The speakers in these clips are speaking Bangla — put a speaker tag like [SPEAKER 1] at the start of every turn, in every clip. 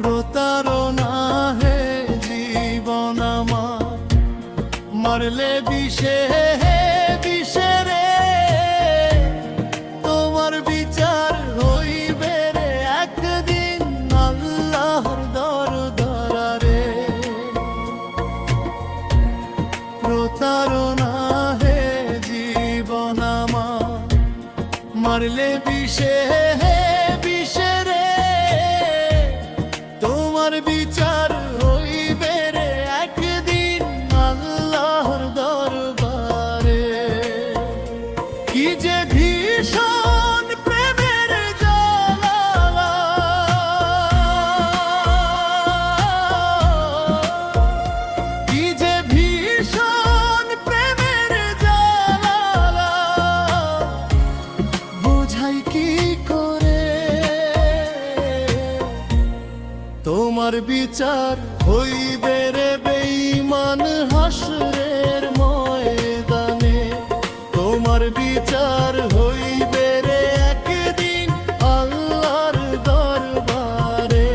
[SPEAKER 1] প্রতারণা হে জীবন আমার, মারলে বিষে বিষে রে, তোমার বিচার হইবে রে একদিন আল্লাহর দরবারে। প্রতারণা হে জীবন আমার, মারলে বিষে বিষে রে, তোমার বিচার হইবে রে একদিন আল্লাহর দরবারে। কি যে ভীষণ প্রেমের জ্বালা, কি যে ভীষণ প্রেমের জ্বালা, বোঝাই কি করে। তোমার বিচার হইবে রে বেঈমান হাসরের ময়দানে, তোমার বিচার হইবে রে একদিন আল্লাহর দরবারে।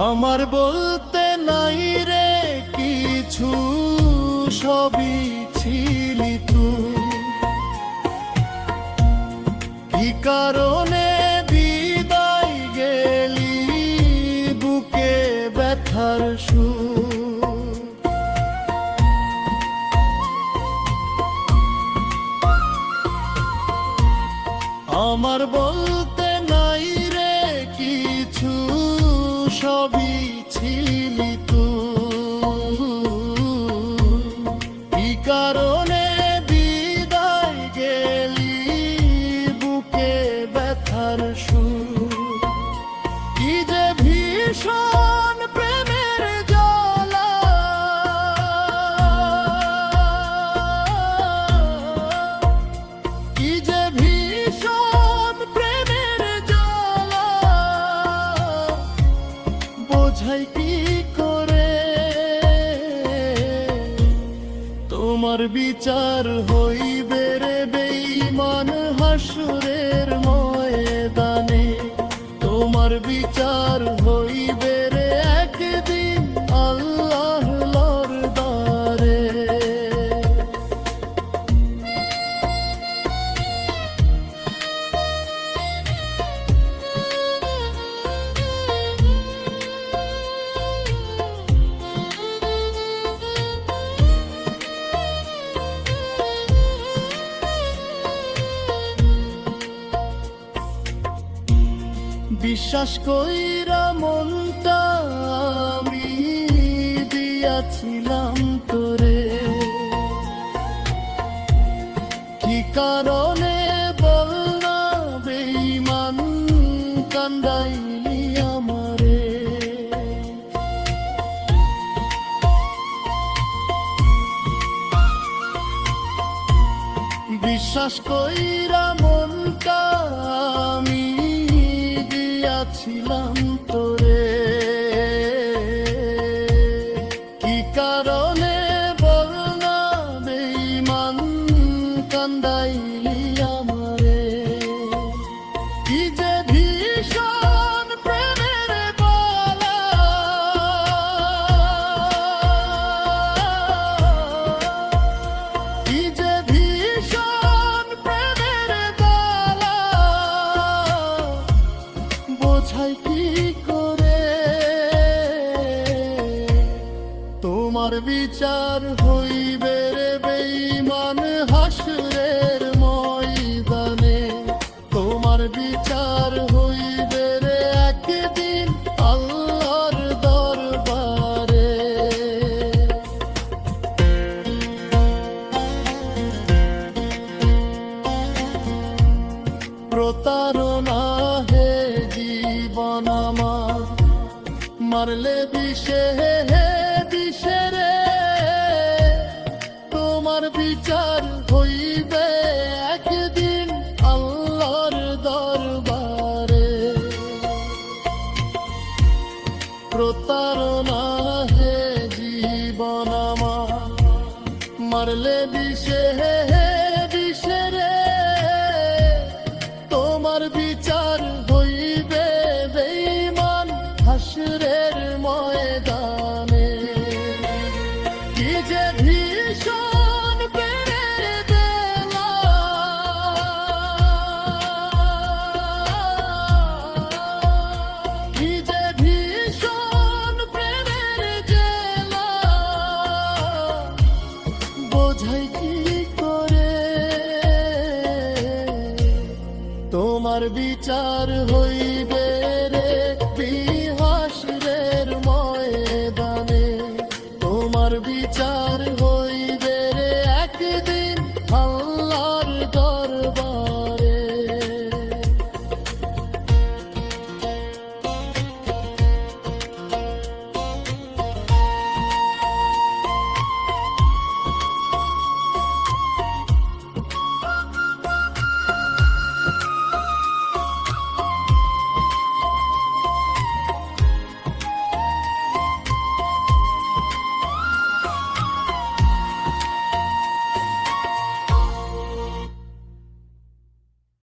[SPEAKER 1] আমার বলতে নাই রে কিছু, সবই ছিলি তুই। কি কারণে বিদায় গেলি বুকে ব্যথার সুর। আমার বলতে নাই রে কিছু, সবই ছিলি তুই। কি কারণে বিদায় গেলি বুকে ব্যথার সুর। কি যে ভীষণ প্রেমের জ্বালা, কি যে ভীষণ প্রেমের জ্বালা, বোঝাই কি করে। তোমার বিচার হইবে রে বেঈমান হাসরের ময়দানে, তোমার বিচার হইবে রে একদিন আল্লাহর দরবারে। বিশ্বাস কইরা মনটা আমি দিয়াছিলাম তোরে, কি কারণে বল না বেঈমান কান্দাইলি আমারে। বিশ্বাস কইরা মনটা আমি দিয়াছিলাম তোরে, কি কারণে বল না বেঈমান কান্দাইলি আমারে। কি যে ভীষণ প্রেমের বালা, কি যে ভীষণ প্রেমের বালা, বোঝাই কি করে। তোমার বিচার হইবে রে বেঈমান হাসরের ময়দানে, তোমার বিচার হইবে রে একদিন আল্লাহর দরবারে। প্রতারণা হে জীবন আমার, মারলে বিষে বিষে রে, তোমার বিচার হইবে একদিন আল্লাহর দরবারে। প্রতারণা হে জীবন আমার, মারলে বিষে বিষে রে, তোমার বিচার হইবে বেঈমান হাসরের ময়দানে। কি যে ভীষণ প্রেমের বেলা, কি যে ভীষণ প্রেমের জেলা, বোঝাই কি করে, তোমার বিচার হইবে রে।